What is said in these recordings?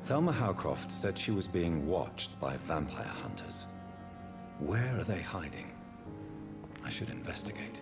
Thelma Howcroft said she was being watched by vampire hunters. Where are they hiding? I should investigate.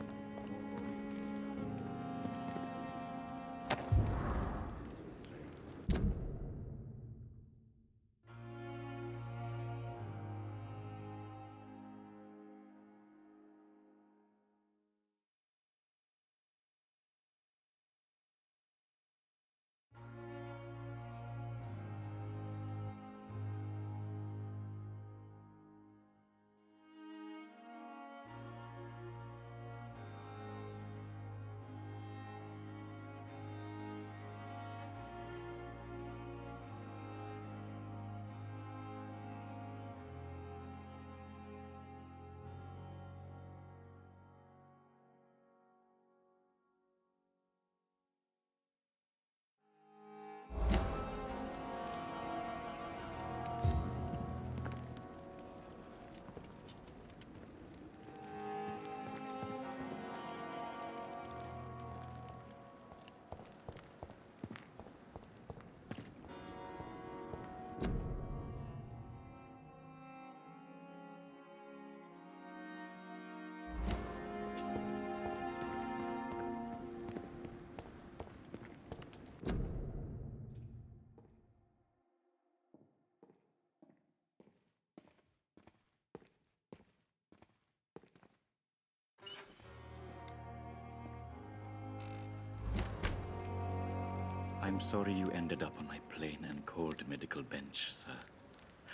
I'm sorry you ended up on my plain and cold medical bench, sir.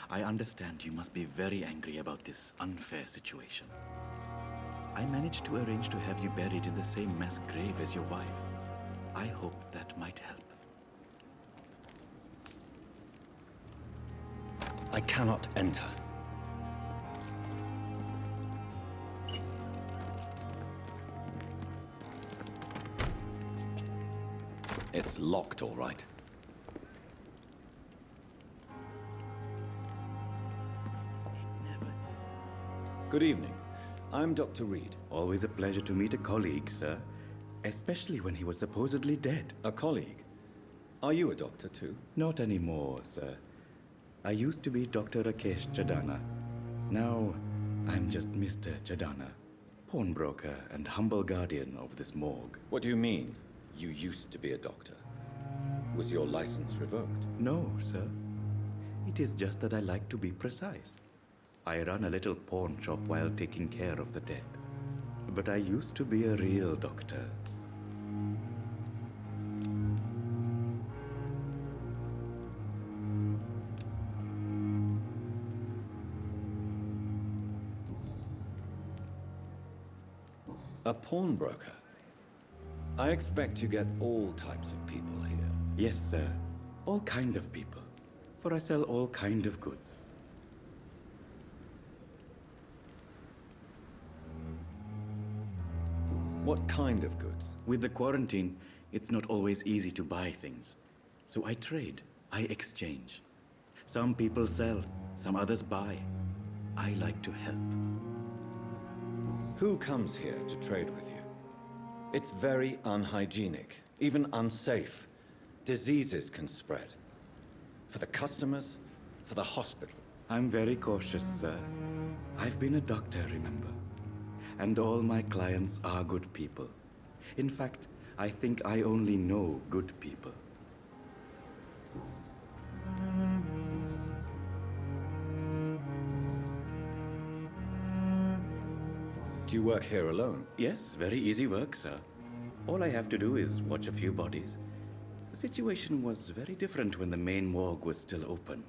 I understand you must be very angry about this unfair situation. I managed to arrange to have you buried in the same mass grave as your wife. I hope that might help. I cannot enter. It's locked, all right. Good evening. I'm Dr. Reed. Always a pleasure to meet a colleague, sir. Especially when he was supposedly dead. A colleague? Are you a doctor, too? Not anymore, sir. I used to be Dr. Rakesh Chadana. Now, I'm just Mr. Chadana, pawnbroker and humble guardian of this morgue. What do you mean, you used to be a doctor? Was your license revoked? No, sir. It is just that I like to be precise. I run a little pawn shop while taking care of the dead. But I used to be a real doctor. A pawnbroker? I expect you get all types of people here. Yes, sir. All kind of people. For I sell all kind of goods. What kind of goods? With the quarantine, it's not always easy to buy things. So I trade, I exchange. Some people sell, some others buy. I like to help. Who comes here to trade with you? It's very unhygienic, even unsafe. Diseases can spread. For the customers, for the hospital. I'm very cautious, sir. I've been a doctor, remember? And all my clients are good people. In fact, I think I only know good people. Do you work here alone? Yes, very easy work, sir. All I have to do is watch a few bodies. The situation was very different when the main morgue was still open.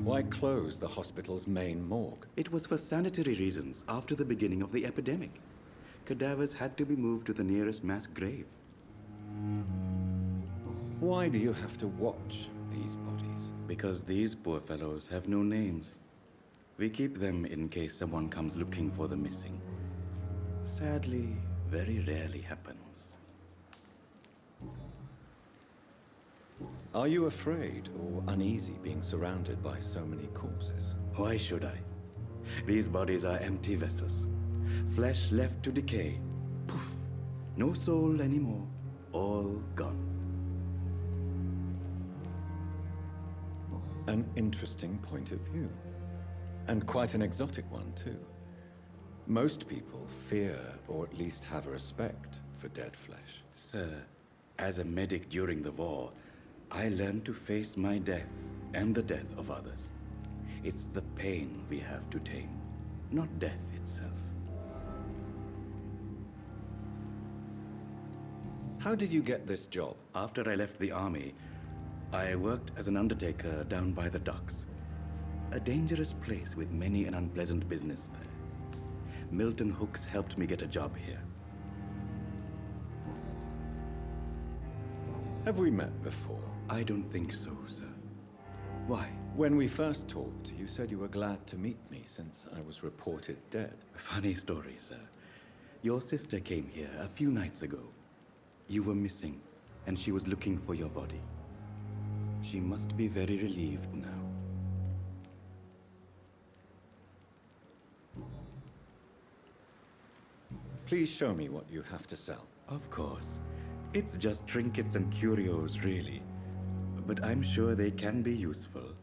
Why close the hospital's main morgue? It was for sanitary reasons after the beginning of the epidemic. Cadavers had to be moved to the nearest mass grave. Why do you have to watch these bodies? Because these poor fellows have no names. We keep them in case someone comes looking for the missing. Sadly, very rarely happens. Are you afraid or uneasy being surrounded by so many corpses? Why should I? These bodies are empty vessels. Flesh left to decay. Poof. No soul anymore. all gone. An interesting point of view. And quite an exotic one, too. Most people fear, or at least have a respect, for dead flesh. Sir, as a medic during the war, I learned to face my death and the death of others. It's the pain we have to tame, not death itself. How did you get this job? After I left the army, I worked as an undertaker down by the docks. A dangerous place with many an unpleasant business there. Milton Hooks helped me get a job here. Have we met before? I don't think so, sir. Why? When we first talked, you said you were glad to meet me since I was reported dead. Funny story, sir. Your sister came here a few nights ago. You were missing, and she was looking for your body. She must be very relieved now. Please show me what you have to sell. Of course. It's just trinkets and curios, really. But I'm sure they can be useful.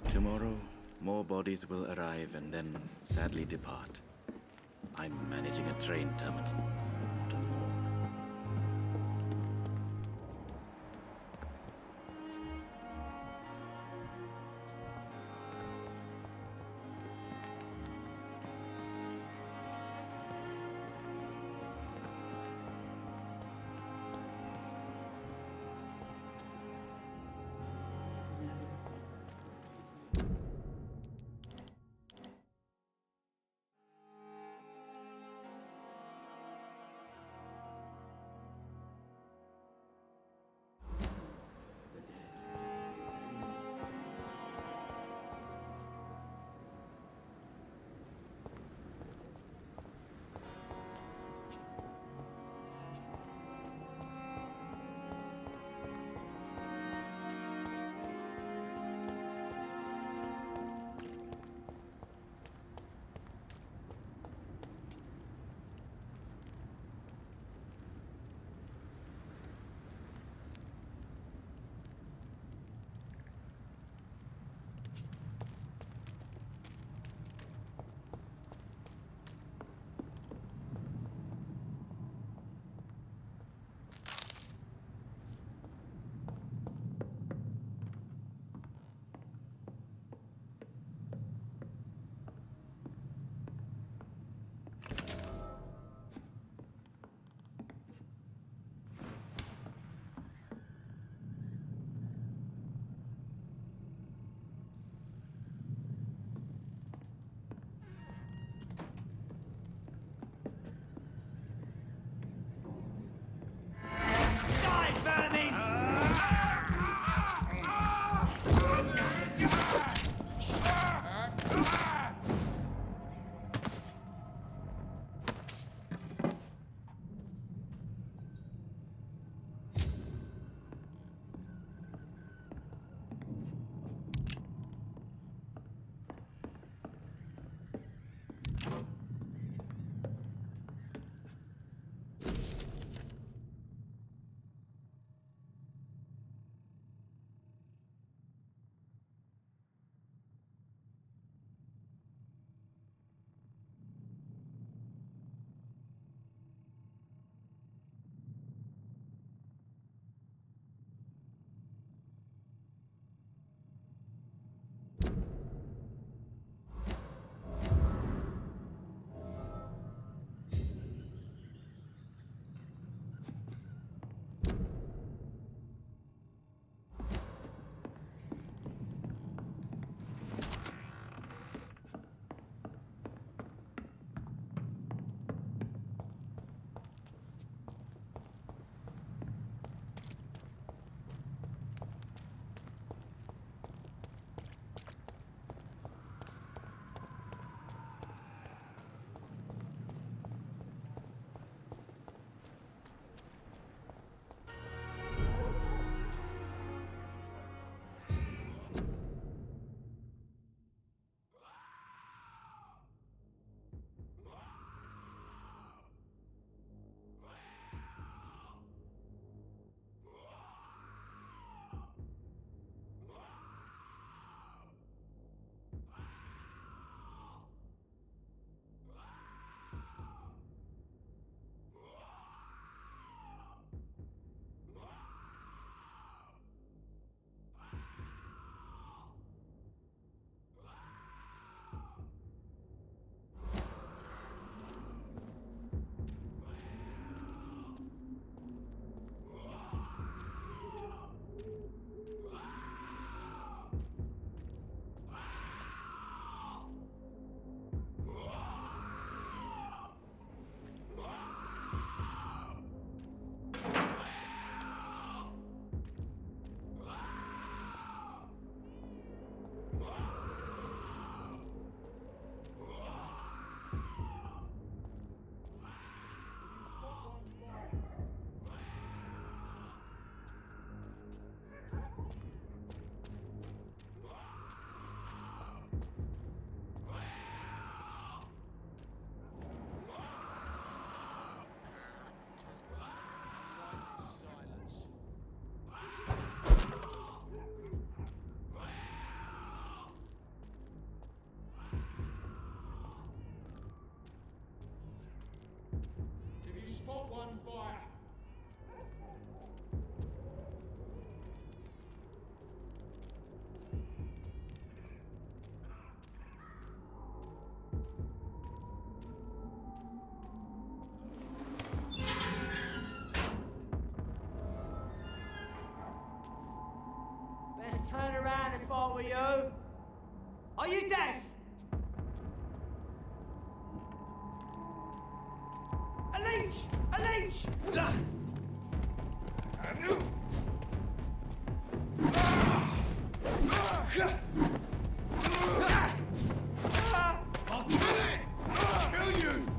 Tomorrow, more bodies will arrive and then sadly depart. I'm managing a train terminal, not a morgue. Are you deaf? A leech! A leech! I'll kill it! Kill you!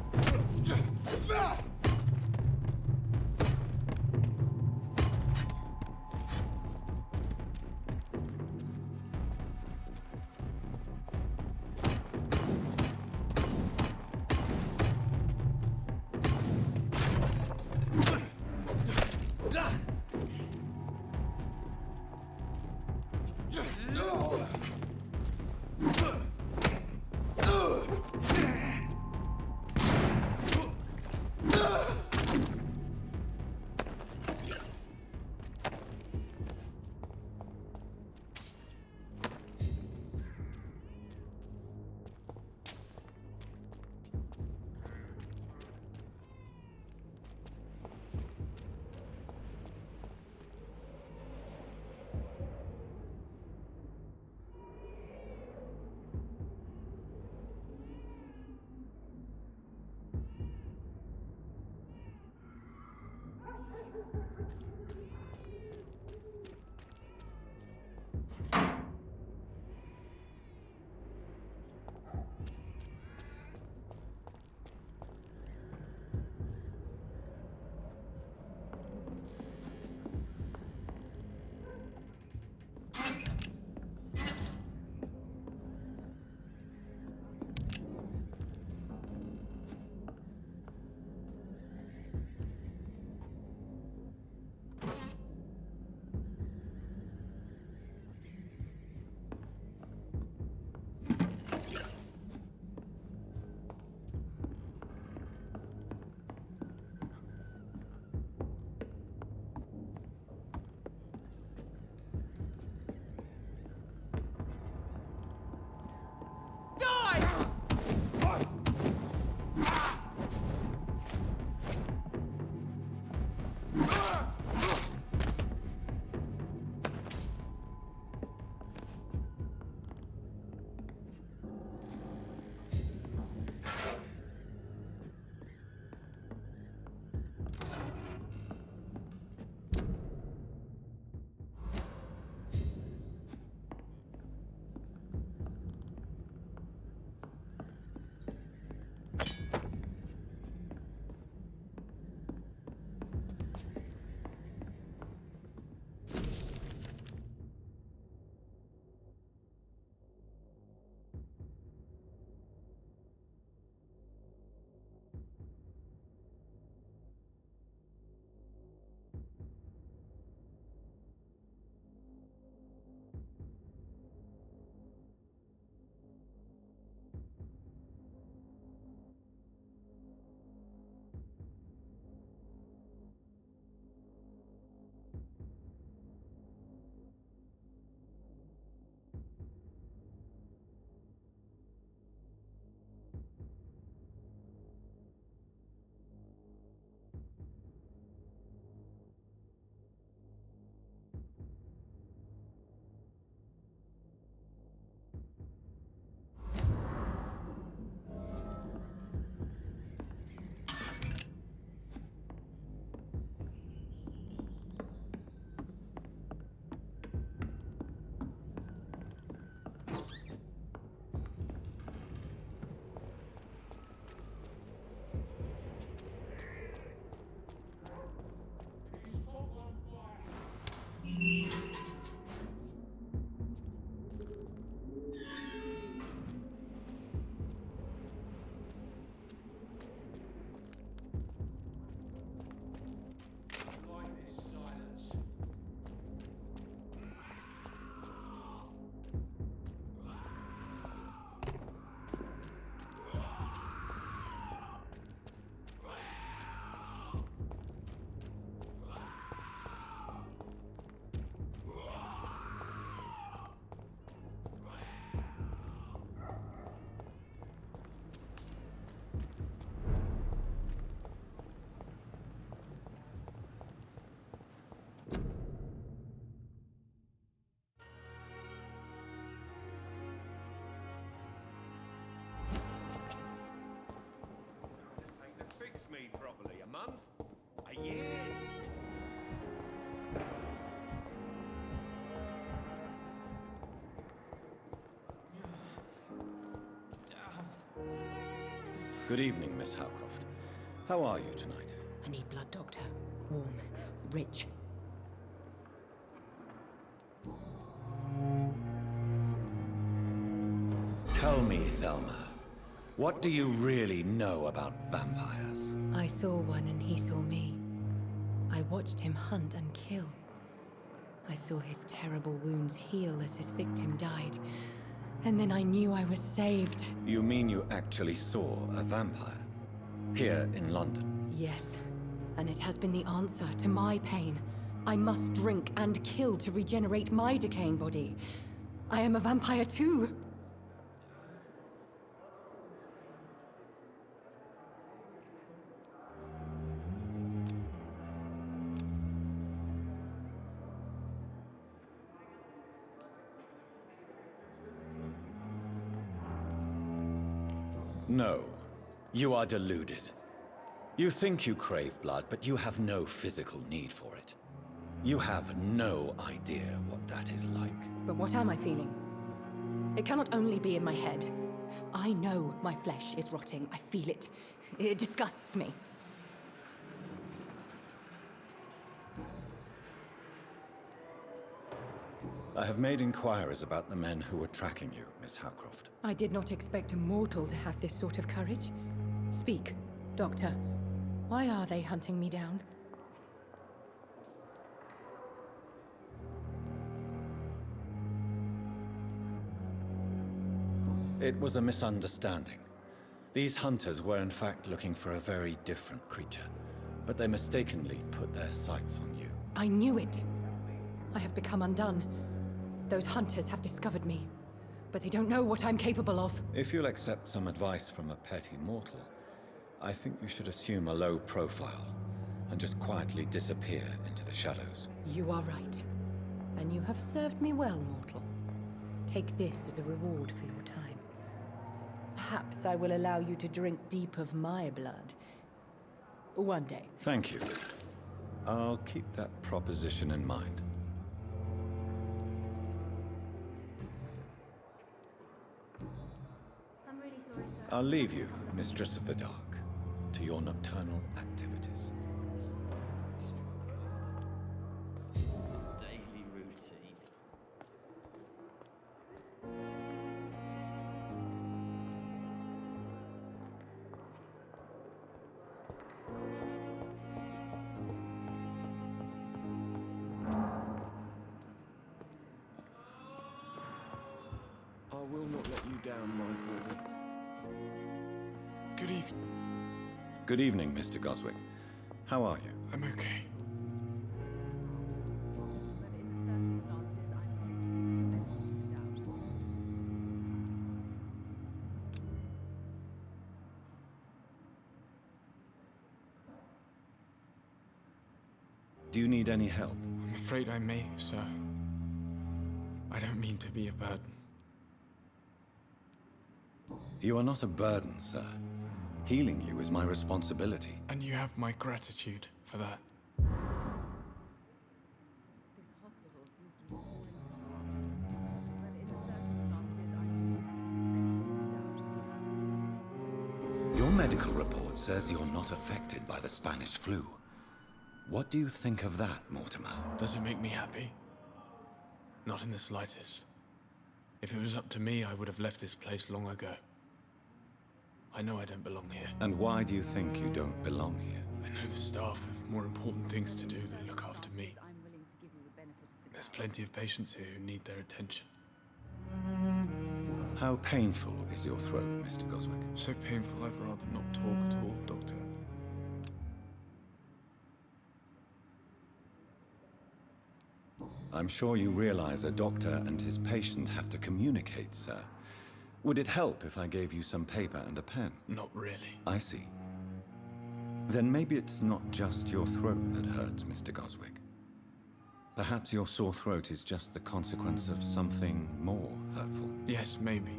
Probably a month, a year. Good evening, Miss Howcroft. How are you tonight? I need blood, Doctor. Warm, rich. Tell me, Thelma, what do you really know about vampires? I saw one and he saw me. I watched him hunt and kill. I saw his terrible wounds heal as his victim died. And then I knew I was saved. You mean you actually saw a vampire? Here in London? Yes. And it has been the answer to my pain. I must drink and kill to regenerate my decaying body. I am a vampire too. No. You are deluded. You think you crave blood, but you have no physical need for it. You have no idea what that is like. But what am I feeling? It cannot only be in my head. I know my flesh is rotting. I feel it. It disgusts me. I have made inquiries about the men who were tracking you, Miss Howcroft. I did not expect a mortal to have this sort of courage. Speak, Doctor. Why are they hunting me down? It was a misunderstanding. These hunters were in fact looking for a very different creature, but they mistakenly put their sights on you. I knew it. I have become undone. Those hunters have discovered me, but they don't know what I'm capable of. If you'll accept some advice from a petty mortal, I think you should assume a low profile and just quietly disappear into the shadows. You are right. And you have served me well, mortal. Take this as a reward for your time. Perhaps I will allow you to drink deep of my blood. One day. Thank you. I'll keep that proposition in mind. I'm really sorry, sir. I'll leave you, Mistress of the Dark, to your nocturnal activities. Daily routine. I will not let you down, my boy. Good evening. Good evening, Mr. Goswick. How are you? I'm okay. But in the circumstances, I'm willing to give you the benefit of the doubt. Do you need any help? I'm afraid I may, sir. I don't mean to be a burden. You are not a burden, sir. Healing you is my responsibility. And you have my gratitude for that. This hospital seems to be falling apart. But in the circumstances, I'm willing to give you the benefit of the doubt. Your medical report says you're not affected by the Spanish flu. What do you think of that, Mortimer? Does it make me happy? Not in the slightest. If it was up to me, I would have left this place long ago. I know I don't belong here. And why do you think you don't belong here? I know the staff have more important things to do than look after me. I'm willing to give you the benefit of the There's plenty of patients here who need their attention. How painful is your throat, Mr. Goswick? So painful, I'd rather not talk at all, Doctor. I'm sure you realize a doctor and his patient have to communicate, sir. Would it help if I gave you some paper and a pen? Not really. I see. Then maybe it's not just your throat that hurts, Mr. Goswick. Perhaps your sore throat is just the consequence of something more hurtful. Yes, maybe.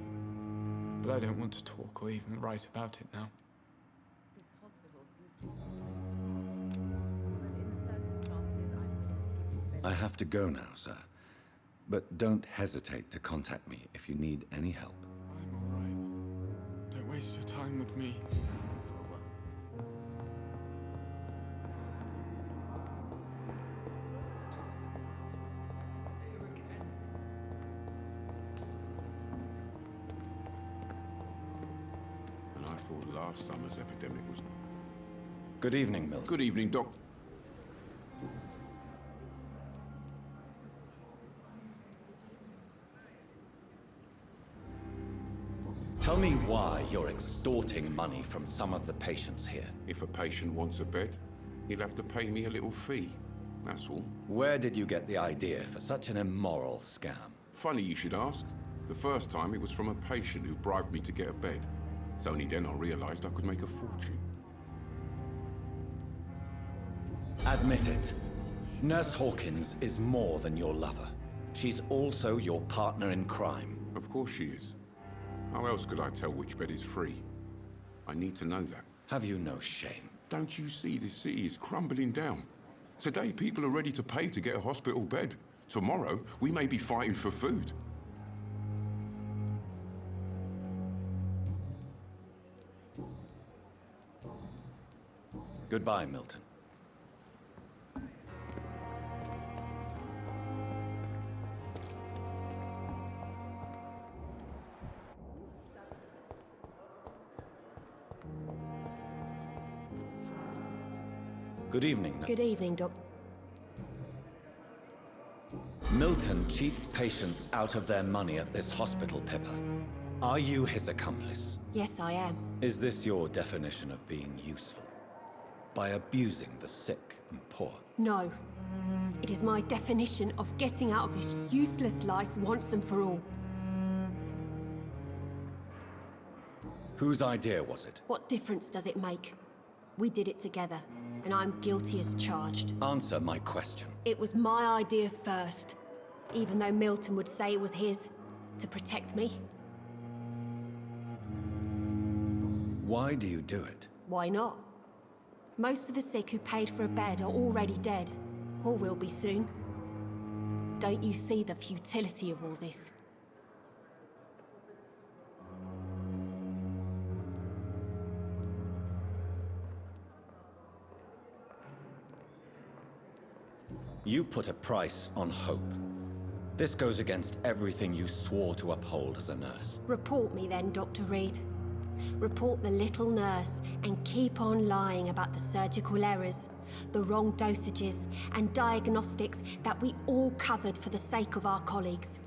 But I don't want to talk or even write about it now. This hospital seems to be falling I have to go now, sir. But don't hesitate to contact me if you need any help. I'm all right. Don't waste your time with me. And I thought last summer's epidemic was... Good evening, Milton. Good evening, Doc. Tell me why you're extorting money from some of the patients here. If a patient wants a bed, he'll have to pay me a little fee. That's all. Where did you get the idea for such an immoral scam? Funny you should ask. The first time it was from a patient who bribed me to get a bed. It's only then I realized I could make a fortune. Admit it. Nurse Hawkins is more than your lover. She's also your partner in crime. Of course she is. How else could I tell which bed is free? I need to know that. Have you no shame? Don't you see the city is crumbling down? Today people are ready to pay to get a hospital bed. Tomorrow we may be fighting for food. Goodbye, Milton. Good evening. Good evening, Doc. Milton cheats patients out of their money at this hospital, Pippa. Are you his accomplice? Yes, I am. Is this your definition of being useful? By abusing the sick and poor? No. It is my definition of getting out of this useless life once and for all. Whose idea was it? What difference does it make? We did it together, and I'm guilty as charged. Answer my question. It was my idea first, even though Milton would say it was his, to protect me. Why do you do it? Why not? Most of the sick who paid for a bed are already dead, or will be soon. Don't you see the futility of all this? You put a price on hope. This goes against everything you swore to uphold as a nurse. Report me then, Dr. Reed. Report the little nurse and keep on lying about the surgical errors, the wrong dosages and diagnostics that we all covered for the sake of our colleagues.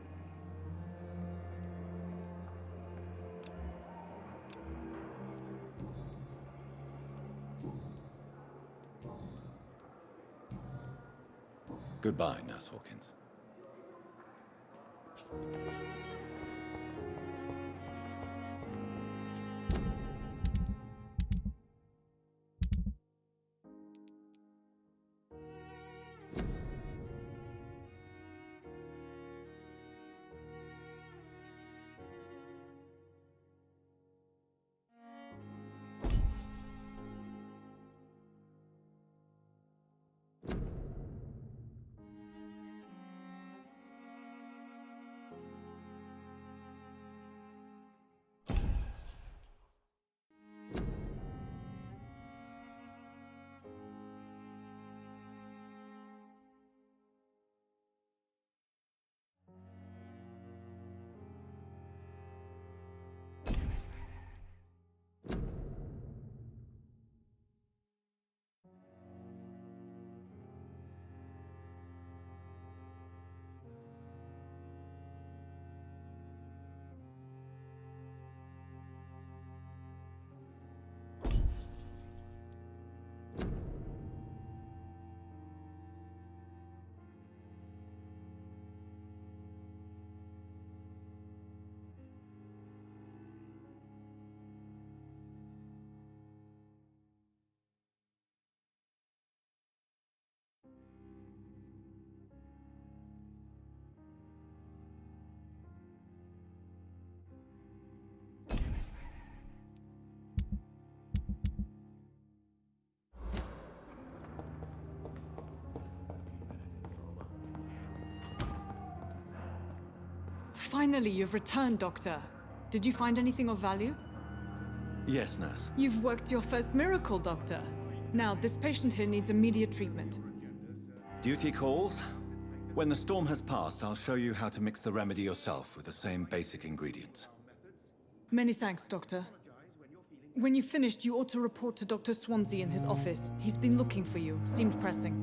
Goodbye, Nurse Hawkins. Finally, you've returned, Doctor. Did you find anything of value? Yes, nurse. You've worked your first miracle, Doctor. Now, this patient here needs immediate treatment. Duty calls. When the storm has passed, I'll show you how to mix the remedy yourself with the same basic ingredients. Many thanks, Doctor. When you've finished, you ought to report to Dr. Swansea in his office. He's been looking for you. Seemed pressing.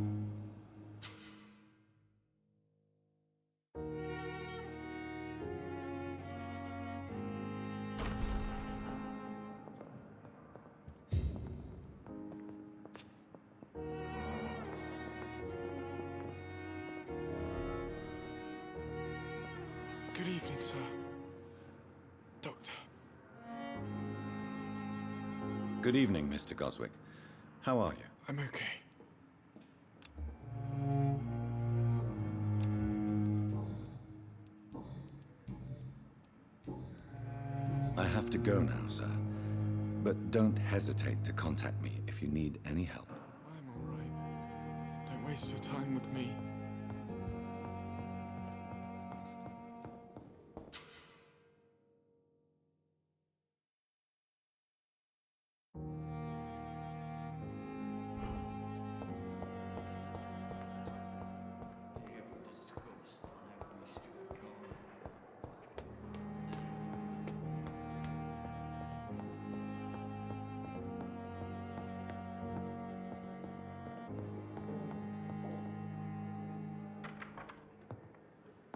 Good evening, sir. Doctor. Good evening, Mr. Goswick. How are you? I'm okay. I have to go now, sir. But don't hesitate to contact me if you need any help. I'm all right. Don't waste your time with me.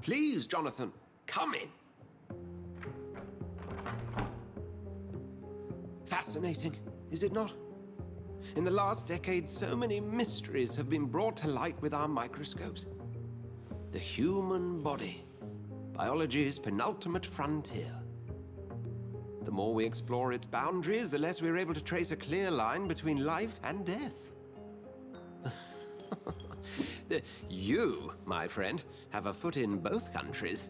Please, Jonathan, come in. Fascinating, is it not? In the last decade, so many mysteries have been brought to light with our microscopes. The human body, biology's penultimate frontier. The more we explore its boundaries, the less we're able to trace a clear line between life and death. You, my friend, have a foot in both countries.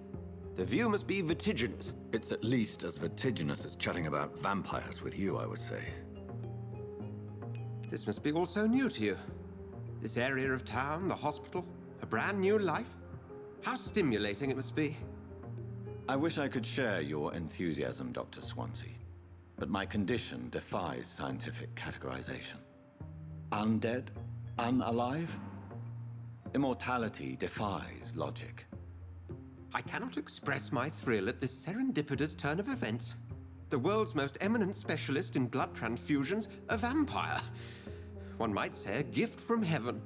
The view must be vertiginous. It's at least as vertiginous as chatting about vampires with you, I would say. This must be all so new to you. This area of town, the hospital, a brand new life. How stimulating it must be. I wish I could share your enthusiasm, Dr. Swansea. But my condition defies scientific categorization. Undead? Unalive? Immortality defies logic. I cannot express my thrill at this serendipitous turn of events. The world's most eminent specialist in blood transfusions, a vampire. One might say a gift from heaven.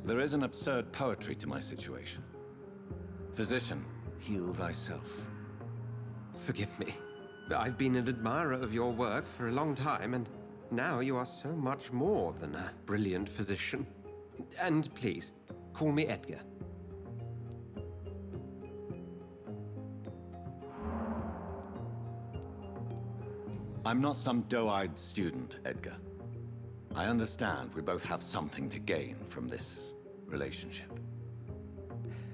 There is an absurd poetry to my situation. Physician, heal thyself. Forgive me. I've been an admirer of your work for a long time, and now you are so much more than a brilliant physician. And please, call me Edgar. I'm not some doe-eyed student, Edgar. I understand we both have something to gain from this relationship.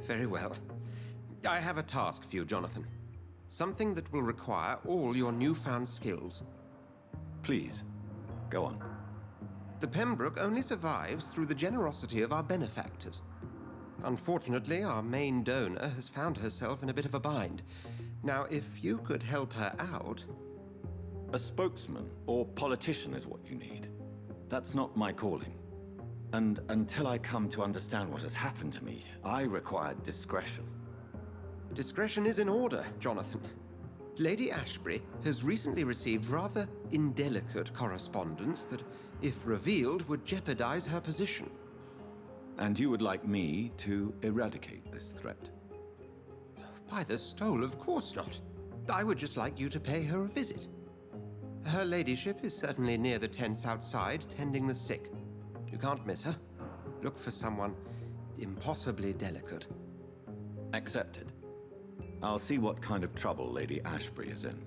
Very well. I have a task for you, Jonathan. Something that will require all your newfound skills. Please, go on. The Pembroke only survives through the generosity of our benefactors. Unfortunately, our main donor has found herself in a bit of a bind. Now, if you could help her out... A spokesman or politician is what you need. That's not my calling. And until I come to understand what has happened to me, I require discretion. Discretion is in order, Jonathan. Lady Ashbury has recently received rather indelicate correspondence that, if revealed, would jeopardize her position. And you would like me to eradicate this threat? By the stole, of course not. I would just like you to pay her a visit. Her ladyship is certainly near the tents outside, tending the sick. You can't miss her. Look for someone impossibly delicate. Accepted. I'll see what kind of trouble Lady Ashbury is in.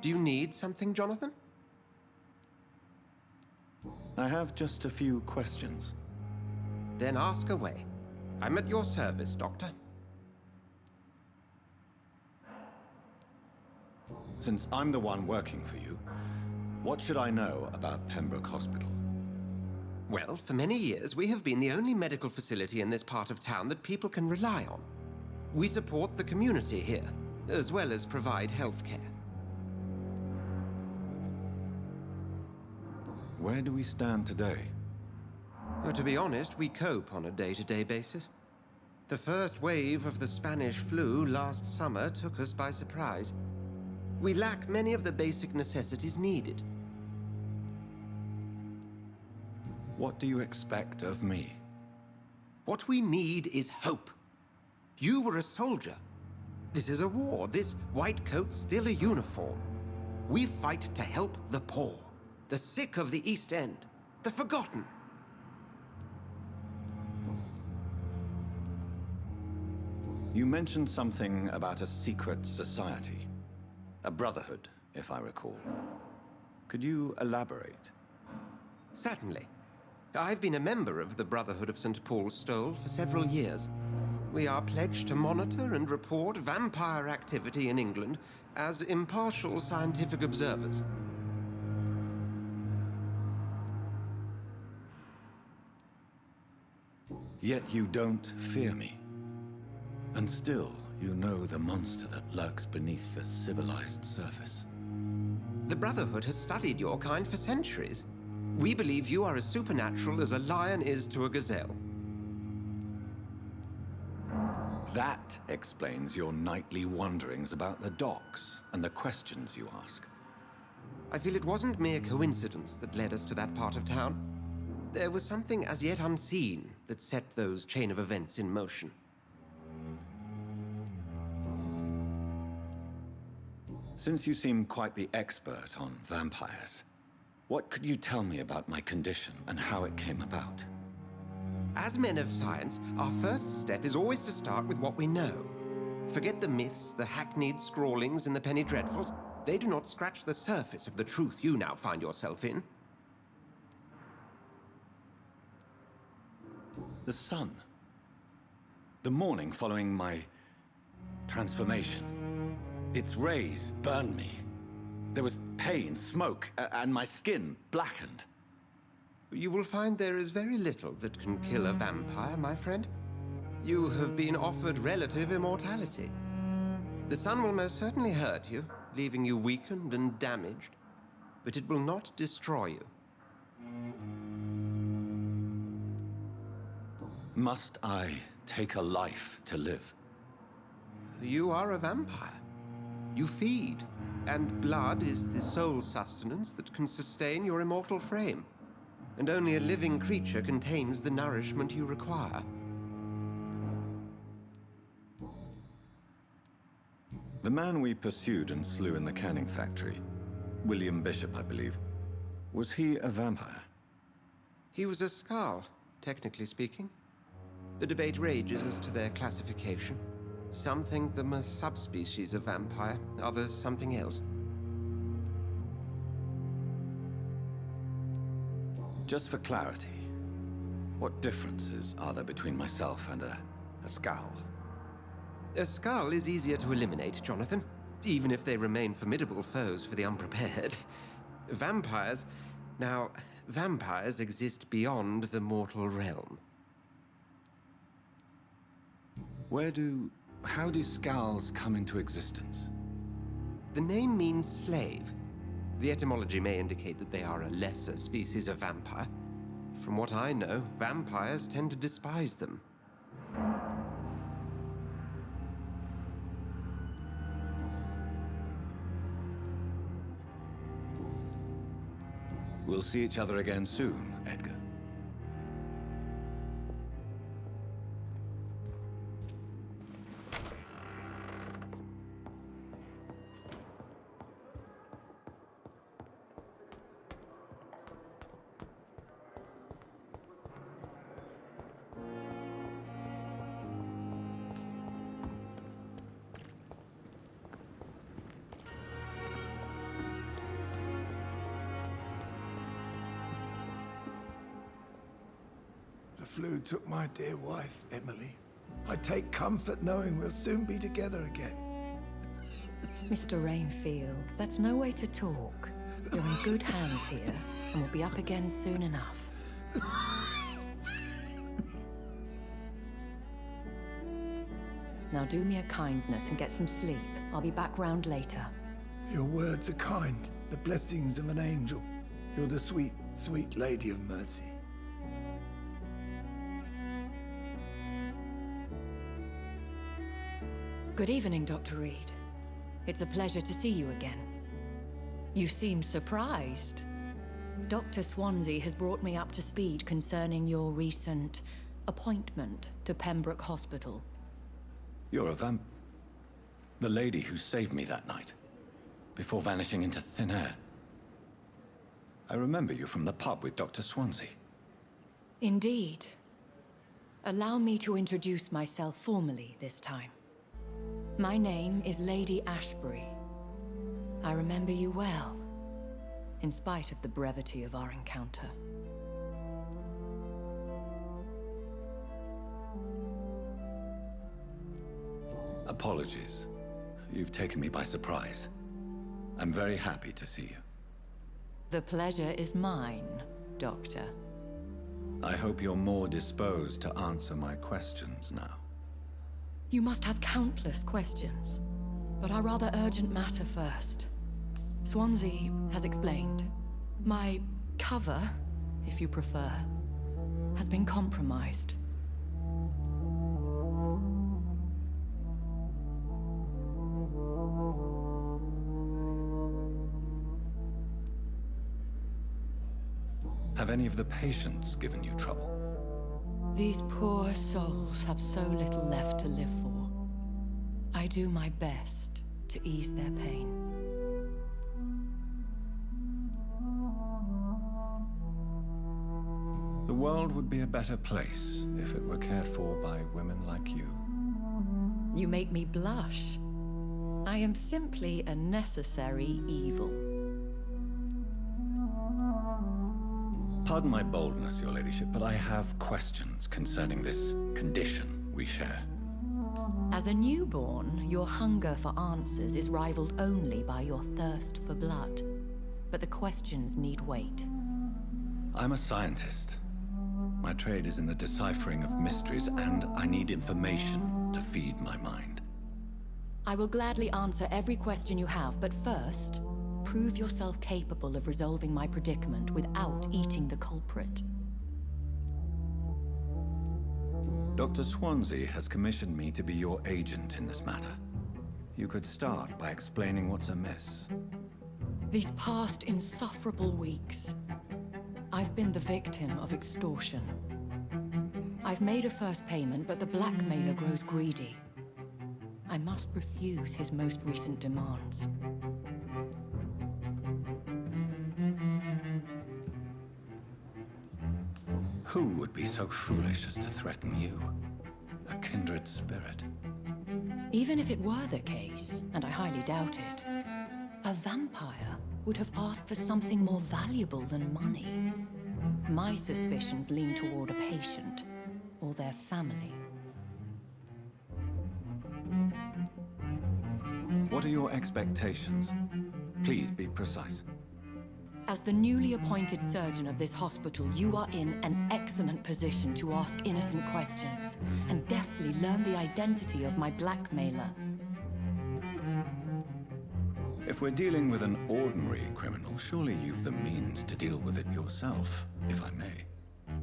Do you need something, Jonathan? I have just a few questions. Then ask away. I'm at your service, Doctor. Since I'm the one working for you, what should I know about Pembroke Hospital? Well, for many years, we have been the only medical facility in this part of town that people can rely on. We support the community here, as well as provide health care. Where do we stand today? Well, to be honest, we cope on a day-to-day basis. The first wave of the Spanish flu last summer took us by surprise. We lack many of the basic necessities needed. What do you expect of me? What we need is hope. You were a soldier. This is a war. This white coat's still a uniform. We fight to help the poor, the sick of the East End, the forgotten. You mentioned something about a secret society. A brotherhood, if I recall. Could you elaborate? Certainly. I've been a member of the Brotherhood of St. Paul's Stole for several years. We are pledged to monitor and report vampire activity in England as impartial scientific observers. Yet you don't fear me. And still, you know the monster that lurks beneath the civilized surface. The Brotherhood has studied your kind for centuries. We believe you are as supernatural as a lion is to a gazelle. That explains your nightly wanderings about the docks and the questions you ask. I feel it wasn't mere coincidence that led us to that part of town. There was something as yet unseen that set those chain of events in motion. Since you seem quite the expert on vampires, what could you tell me about my condition and how it came about? As men of science, our first step is always to start with what we know. Forget the myths, the hackneyed scrawlings, and the penny dreadfuls. They do not scratch the surface of the truth you now find yourself in. The sun. The morning following my transformation. Its rays burned me. There was pain, smoke, and my skin blackened. You will find there is very little that can kill a vampire, my friend. You have been offered relative immortality. The sun will most certainly hurt you, leaving you weakened and damaged, but it will not destroy you. Must I take a life to live? You are a vampire. You feed, and blood is the sole sustenance that can sustain your immortal frame. And only a living creature contains the nourishment you require. The man we pursued and slew in the canning factory, William Bishop, I believe, was he a vampire? He was a Skald, technically speaking. The debate rages as to their classification. Some think them a subspecies of vampire, others something else. Just for clarity, what differences are there between myself and a Skald? A Skald is easier to eliminate, Jonathan, even if they remain formidable foes for the unprepared. Vampires... Now, vampires exist beyond the mortal realm. How do Skalds come into existence? The name means slave. The etymology may indicate that they are a lesser species of vampire. From what I know, vampires tend to despise them. We'll see each other again soon, Edgar. flu took my dear wife, Emily. I take comfort knowing we'll soon be together again. Mr. Rainfield, that's no way to talk. You're in good hands here, and we'll be up again soon enough. Now do me a kindness and get some sleep. I'll be back round later. Your words are kind, the blessings of an angel. You're the sweet, sweet Lady of Mercy. Good evening, Dr. Reed. It's a pleasure to see you again. You seem surprised. Dr. Swansea has brought me up to speed concerning your recent appointment to Pembroke Hospital. You're a the lady who saved me that night, before vanishing into thin air. I remember you from the pub with Dr. Swansea. Indeed. Allow me to introduce myself formally this time. My name is Lady Ashbury. I remember you well, in spite of the brevity of our encounter. Apologies. You've taken me by surprise. I'm very happy to see you. The pleasure is mine, Doctor. I hope you're more disposed to answer my questions now. You must have countless questions, but our rather urgent matter first. Swansea has explained. My cover, if you prefer, has been compromised. Have any of the patients given you trouble? These poor souls have so little left to live for. I do my best to ease their pain. The world would be a better place if it were cared for by women like you. You make me blush. I am simply a necessary evil. Pardon my boldness, Your Ladyship, but I have questions concerning this condition we share. As a newborn, your hunger for answers is rivaled only by your thirst for blood. But the questions need wait. I'm a scientist. My trade is in the deciphering of mysteries, and I need information to feed my mind. I will gladly answer every question you have, but first, prove yourself capable of resolving my predicament without eating the culprit. Dr. Swansea has commissioned me to be your agent in this matter. You could start by explaining what's amiss. These past insufferable weeks, I've been the victim of extortion. I've made a first payment, but the blackmailer grows greedy. I must refuse his most recent demands. Who would be so foolish as to threaten you? A kindred spirit. Even if it were the case, and I highly doubt it, a vampire would have asked for something more valuable than money. My suspicions lean toward a patient, or their family. What are your expectations? Please be precise. As the newly appointed surgeon of this hospital, you are in an excellent position to ask innocent questions and deftly learn the identity of my blackmailer. If we're dealing with an ordinary criminal, surely you've the means to deal with it yourself, if I may.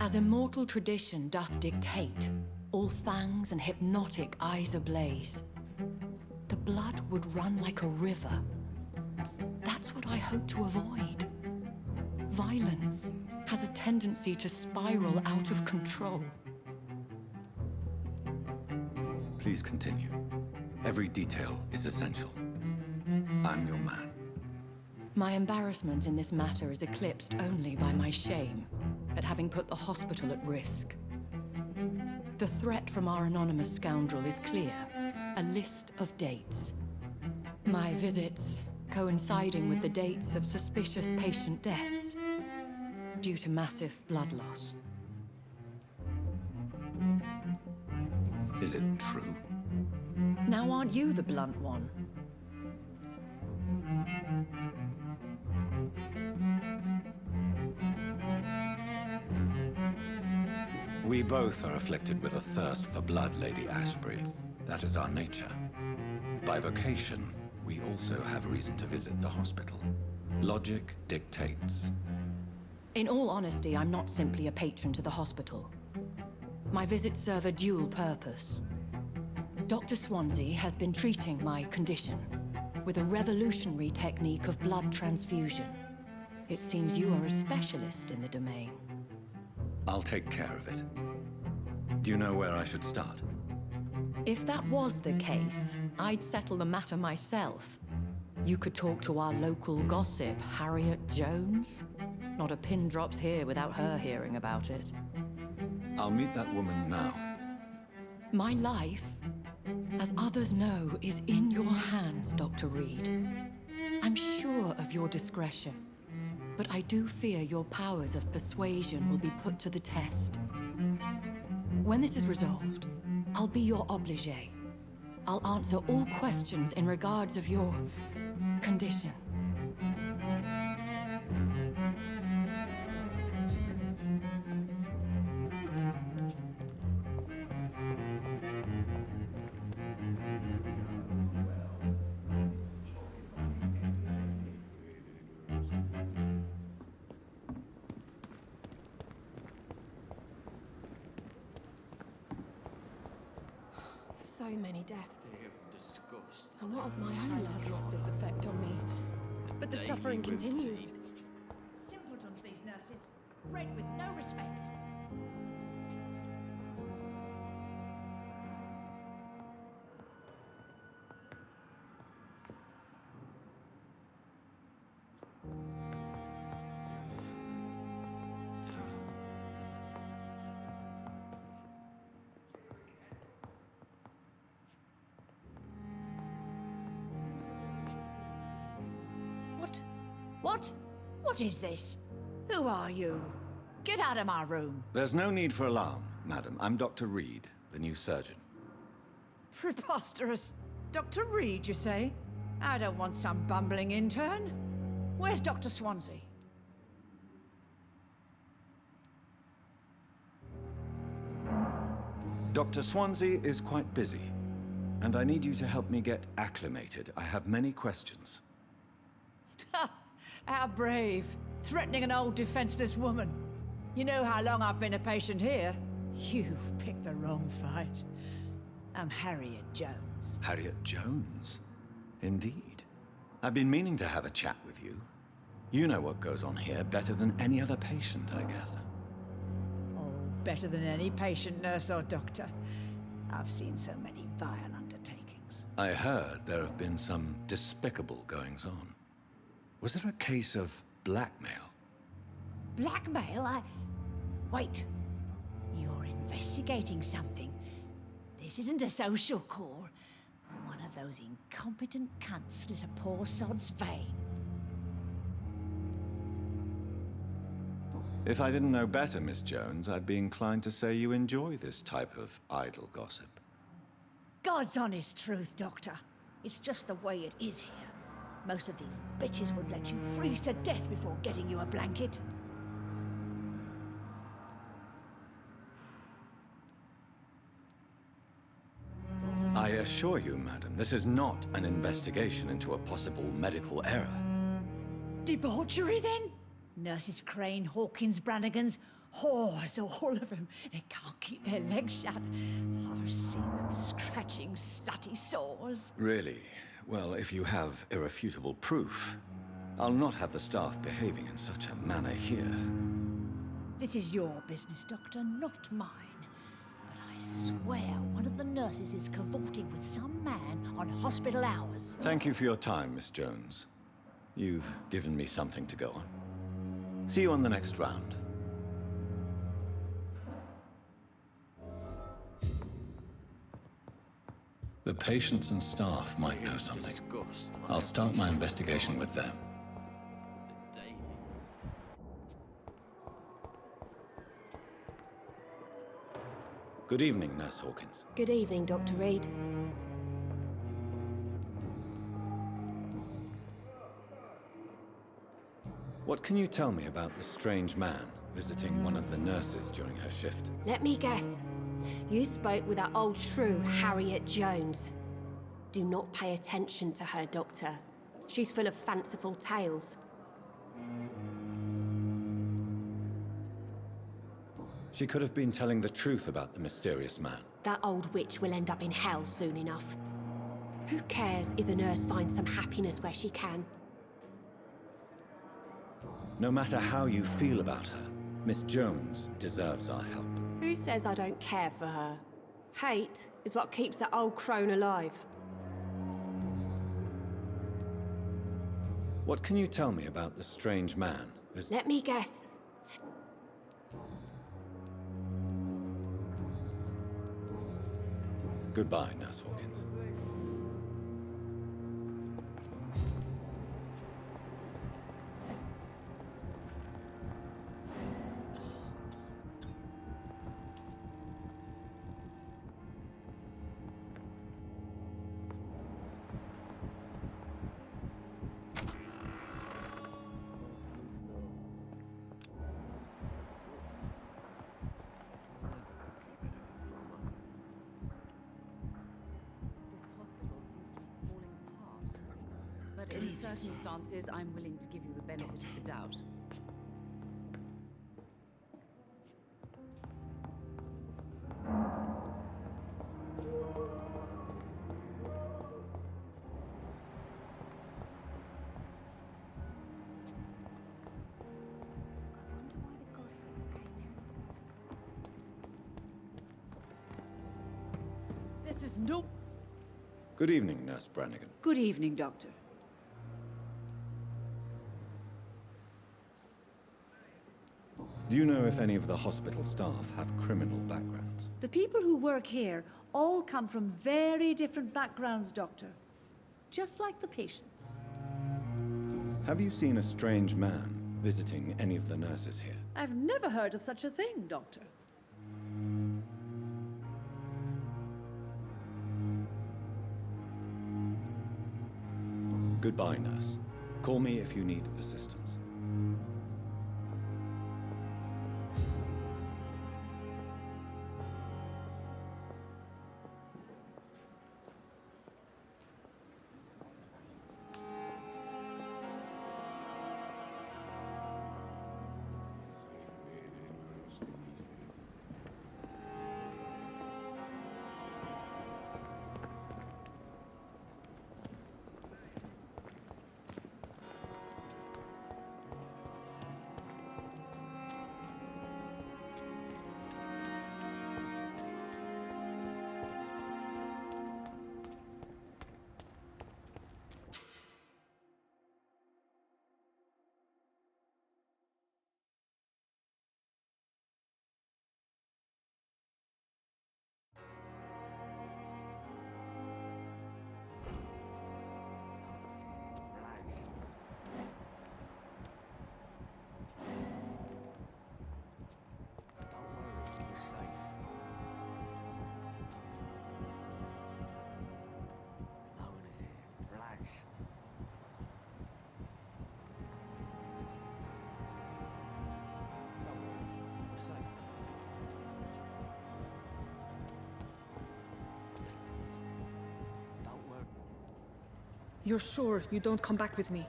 As immortal tradition doth dictate, all fangs and hypnotic eyes ablaze, the blood would run like a river. That's what I hope to avoid. Violence has a tendency to spiral out of control. Please continue. Every detail is essential. I'm your man. My embarrassment in this matter is eclipsed only by my shame at having put the hospital at risk. The threat from our anonymous scoundrel is clear. A list of dates. My visits coinciding with the dates of suspicious patient deaths due to massive blood loss. Is it true? Now aren't you the blunt one? We both are afflicted with a thirst for blood, Lady Ashbury. That is our nature. By vocation, we also have reason to visit the hospital. Logic dictates. In all honesty, I'm not simply a patron to the hospital. My visits serve a dual purpose. Dr. Swansea has been treating my condition with a revolutionary technique of blood transfusion. It seems you are a specialist in the domain. I'll take care of it. Do you know where I should start? If that was the case, I'd settle the matter myself. You could talk to our local gossip, Harriet Jones. Not a pin drops here without her hearing about it. I'll meet that woman now. My life, as others know, is in your hands, Dr. Reed. I'm sure of your discretion, but I do fear your powers of persuasion will be put to the test. When this is resolved, I'll be your obligé. I'll answer all questions in regards of your condition. So many deaths. A lot of my own has lost its effect on me. But the suffering continues. Simpletons, these nurses. Bred with no respect. What? What is this? Who are you? Get out of my room. There's no need for alarm, madam. I'm Dr. Reed, the new surgeon. Preposterous. Dr. Reed, you say? I don't want some bumbling intern. Where's Dr. Swansea? Dr. Swansea is quite busy, and I need you to help me get acclimated. I have many questions. How brave. Threatening an old defenseless woman. You know how long I've been a patient here? You've picked the wrong fight. I'm Harriet Jones. Harriet Jones? Indeed. I've been meaning to have a chat with you. You know what goes on here better than any other patient, I gather. Oh, better than any patient, nurse, or doctor. I've seen so many vile undertakings. I heard there have been some despicable goings-on. Was there a case of blackmail? Blackmail? Wait. You're investigating something. This isn't a social call. One of those incompetent cunts slit a poor sod's vein. If I didn't know better, Miss Jones, I'd be inclined to say you enjoy this type of idle gossip. God's honest truth, Doctor. It's just the way it is here. Most of these bitches would let you freeze to death before getting you a blanket. I assure you, madam, this is not an investigation into a possible medical error. Debauchery, then? Nurses Crane, Hawkins, Brannigans, whores, all of them. They can't keep their legs shut. I've seen them scratching slutty sores. Really? Well, if you have irrefutable proof, I'll not have the staff behaving in such a manner here. This is your business, Doctor, not mine. But I swear one of the nurses is cavorting with some man on hospital hours. Thank you for your time, Miss Jones. You've given me something to go on. See you on the next round. The patients and staff might know something. I'll start my investigation with them. Good evening, Nurse Hawkins. Good evening, Dr. Reed. What can you tell me about the strange man visiting one of the nurses during her shift? Let me guess. You spoke with that old shrew, Harriet Jones. Do not pay attention to her, Doctor. She's full of fanciful tales. She could have been telling the truth about the mysterious man. That old witch will end up in hell soon enough. Who cares if a nurse finds some happiness where she can? No matter how you feel about her, Miss Jones deserves our help. Who says I don't care for her? Hate is what keeps that old crone alive. What can you tell me about the strange man? Let me guess. Goodbye, Nurse Hawkins. But in circumstances, I'm willing to give you the benefit of the doubt. This is no... Good evening, Nurse Brannigan. Good evening, Doctor. Do you know if any of the hospital staff have criminal backgrounds? The people who work here all come from very different backgrounds, Doctor. Just like the patients. Have you seen a strange man visiting any of the nurses here? I've never heard of such a thing, Doctor. Goodbye, nurse. Call me if you need assistance. You're sure you don't come back with me?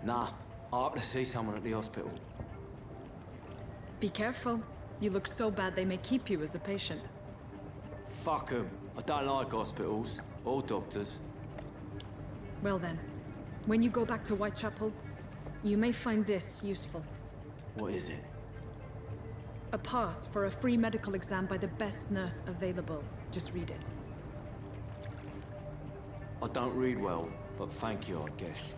Nah, I have to see someone at the hospital. Be careful. You look so bad they may keep you as a patient. Fuck 'em. I don't like hospitals or doctors. Well then, when you go back to Whitechapel, you may find this useful. What is it? A pass for a free medical exam by the best nurse available. Just read it. I don't read well, but thank you, I guess.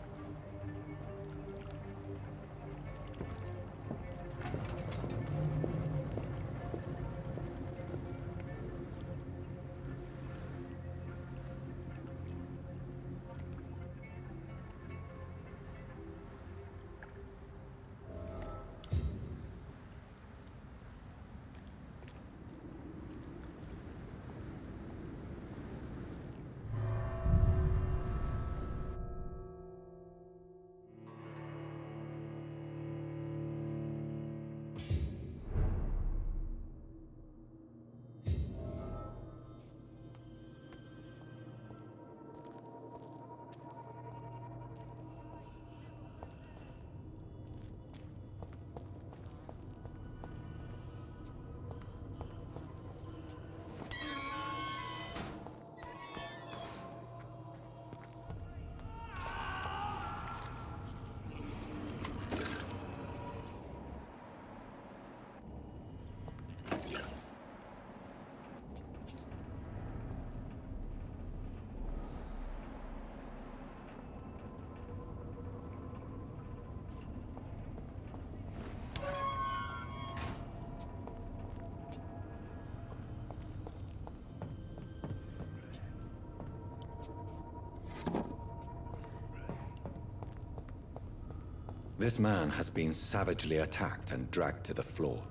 This man has been savagely attacked and dragged to the floor.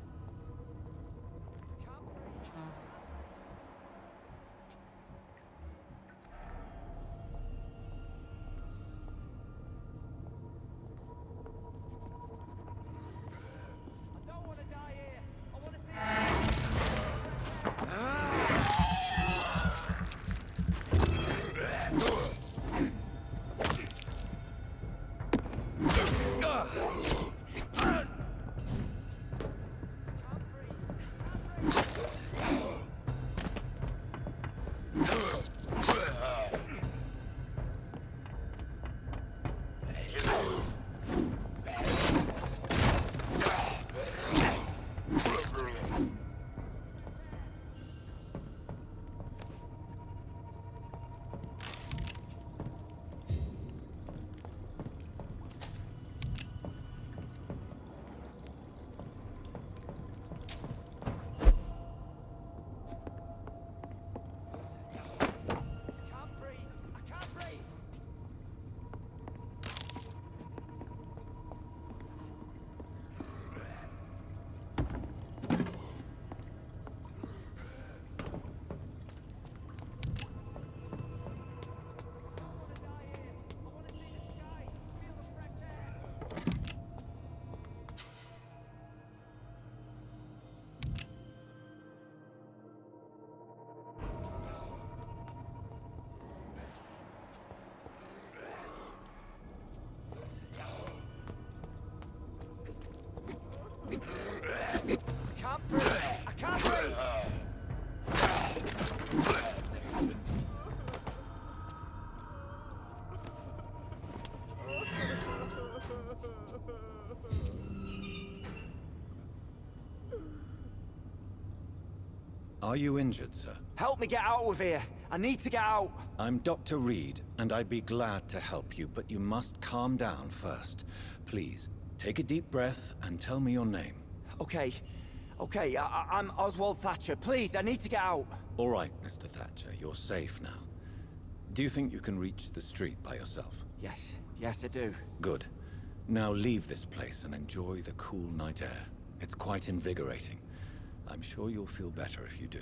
Are you injured, sir? Help me get out of here. I need to get out. I'm Dr. Reed, and I'd be glad to help you, but you must calm down first. Please, take a deep breath and tell me your name. Okay. I'm Oswald Thatcher. Please, I need to get out. All right, Mr. Thatcher, you're safe now. Do you think you can reach the street by yourself? Yes, I do. Good. Now leave this place and enjoy the cool night air. It's quite invigorating. I'm sure you'll feel better if you do.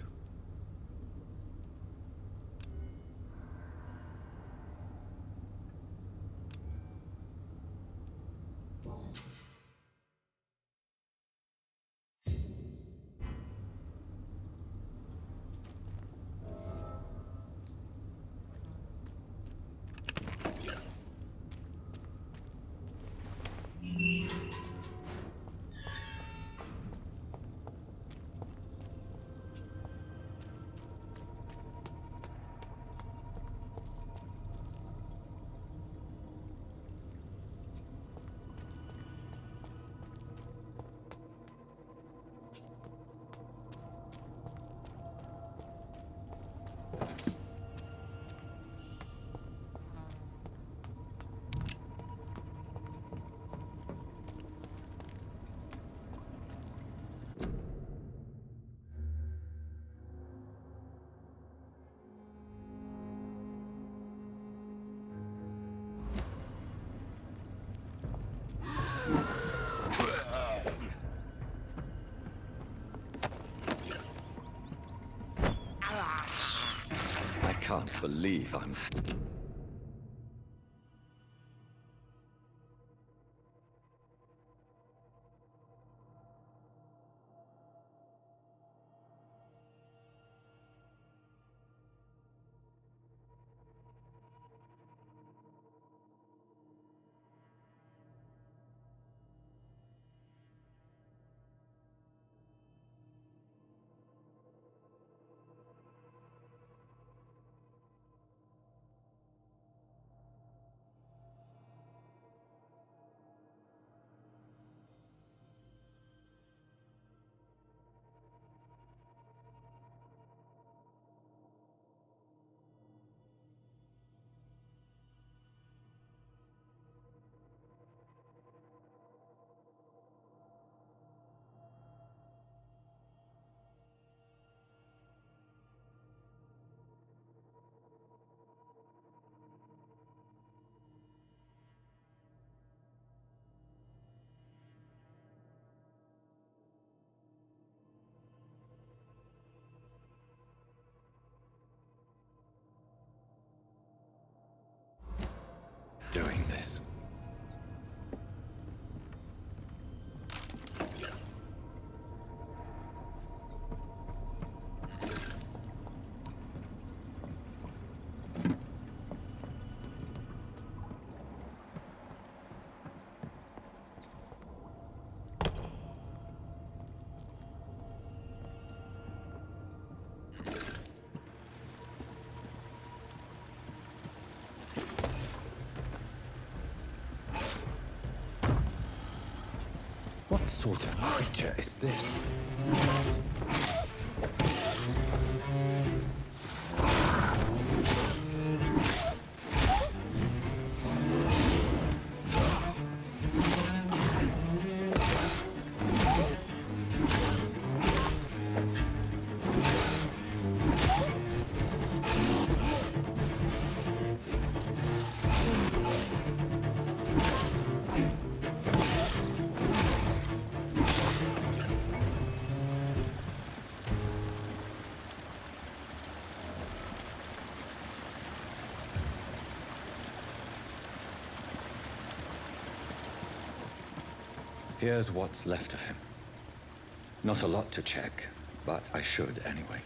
I can't believe I'm... doing this. What sort of creature is this? Here's what's left of him. Not a lot to check, but I should anyway.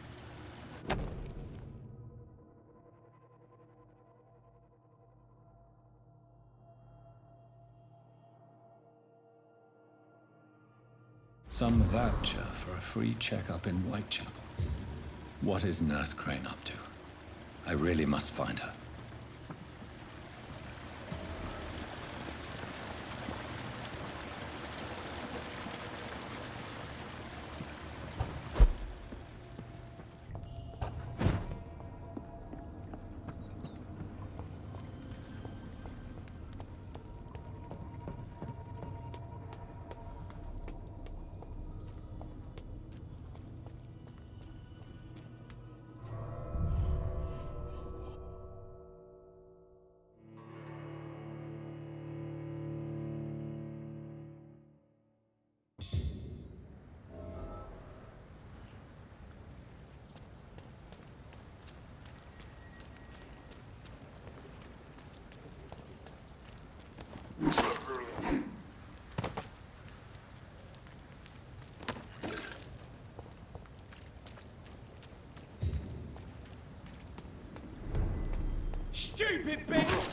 Some voucher for a free checkup in Whitechapel. What is Nurse Crane up to? I really must find her. Stupid bitch!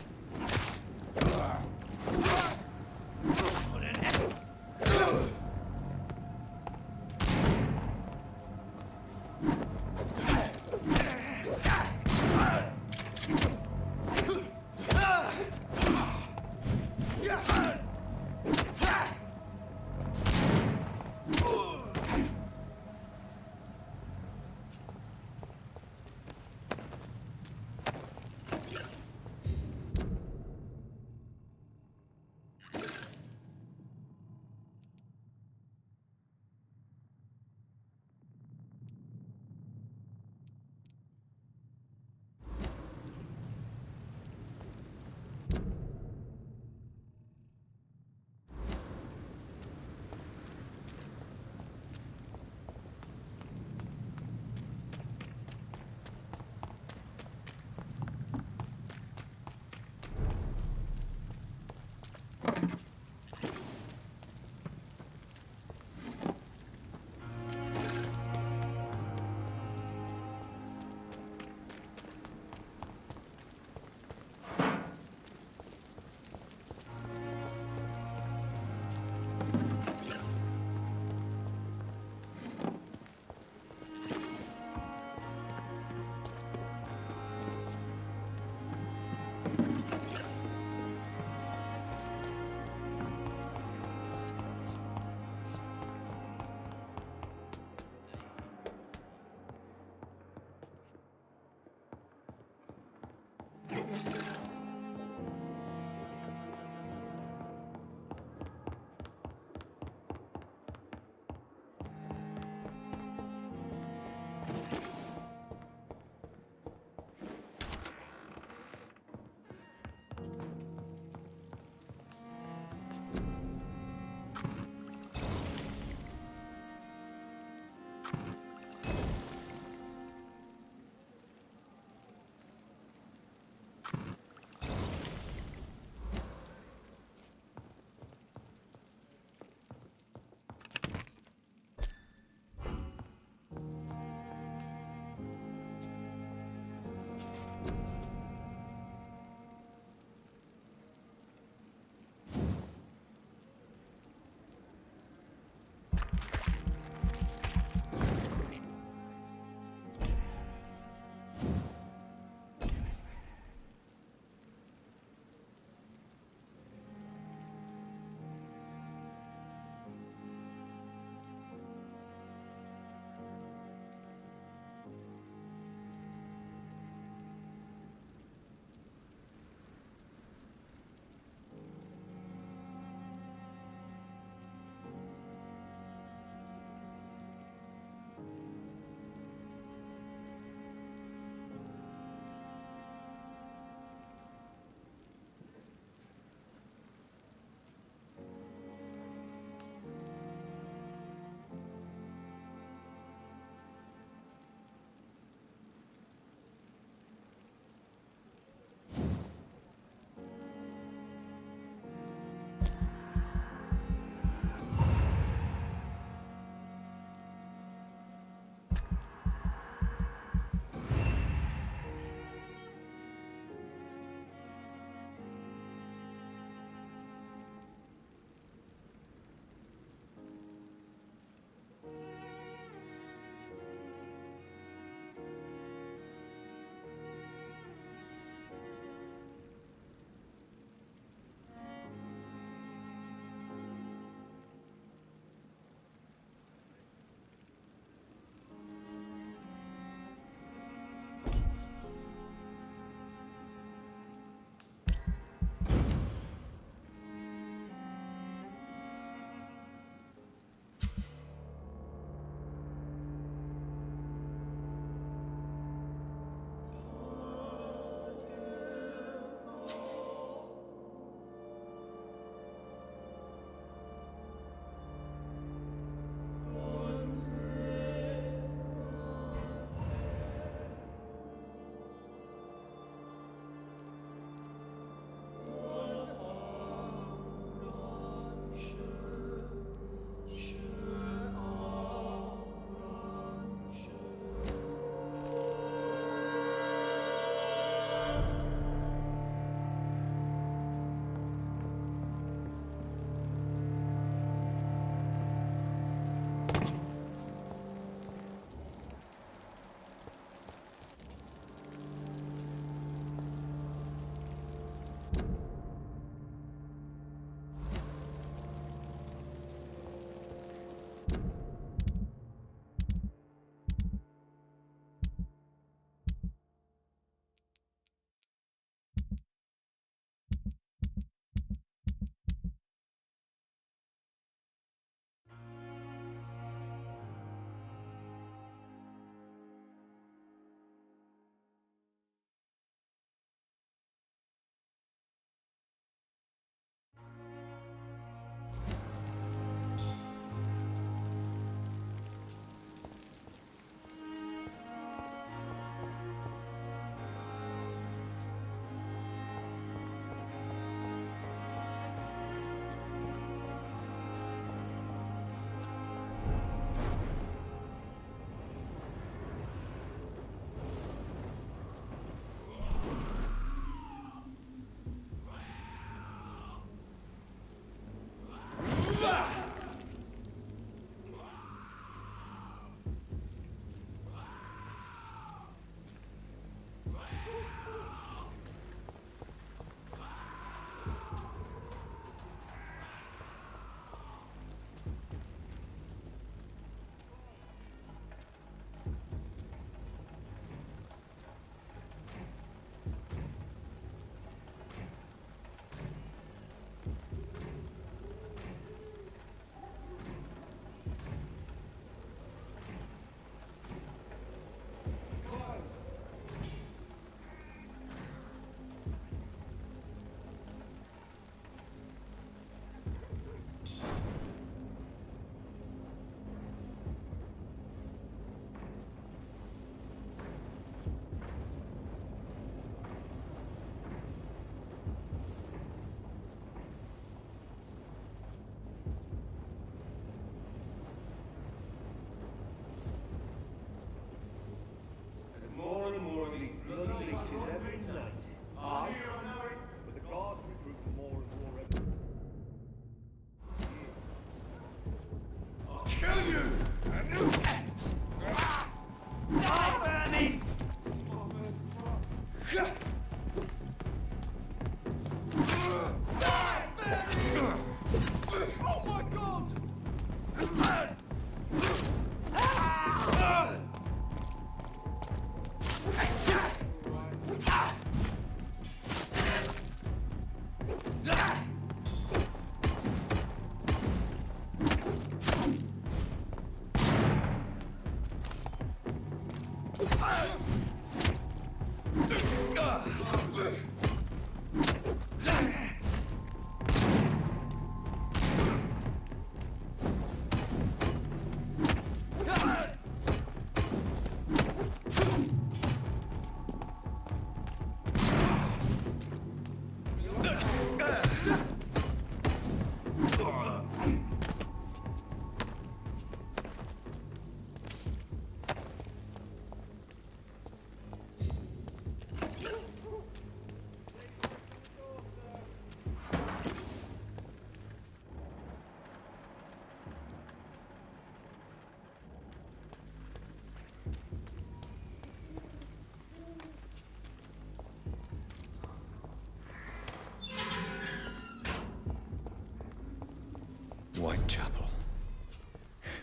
Whitechapel.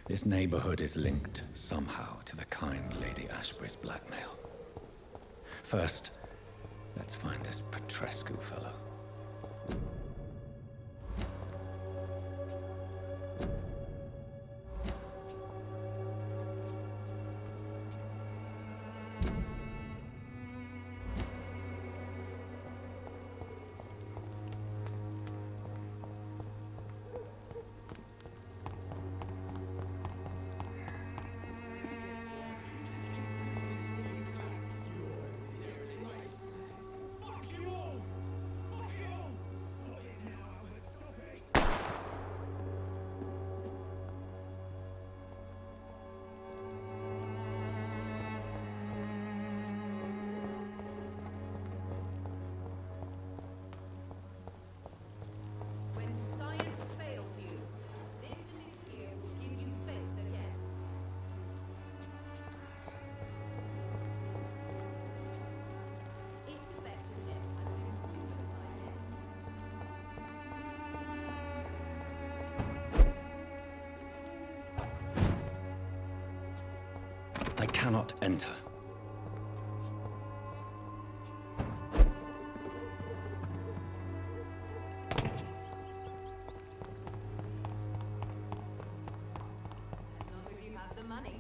This neighborhood is linked somehow to the kind Lady Ashbury's blackmail. First, let's find this Petrescu fellow. When science fails you, this elixir will give you faith again. Its effectiveness has been proven by men. I cannot enter. As long as you have the money.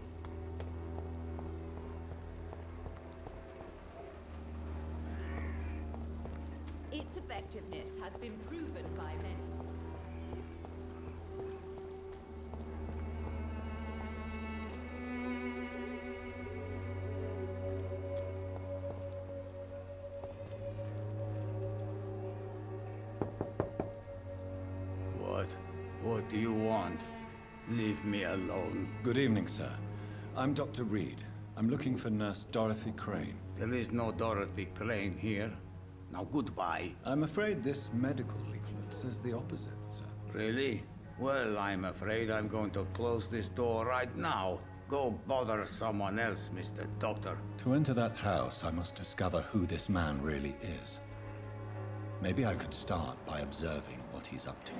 Its effectiveness has been proven by many. What do you want? Leave me alone. Good evening, sir. I'm Dr. Reed. I'm looking for Nurse Dorothy Crane. There is no Dorothy Crane here. Now goodbye. I'm afraid this medical leaflet says the opposite, sir. Really? Well, I'm afraid I'm going to close this door right now. Go bother someone else, Mr. Doctor. To enter that house, I must discover who this man really is. Maybe I could start by observing what he's up to.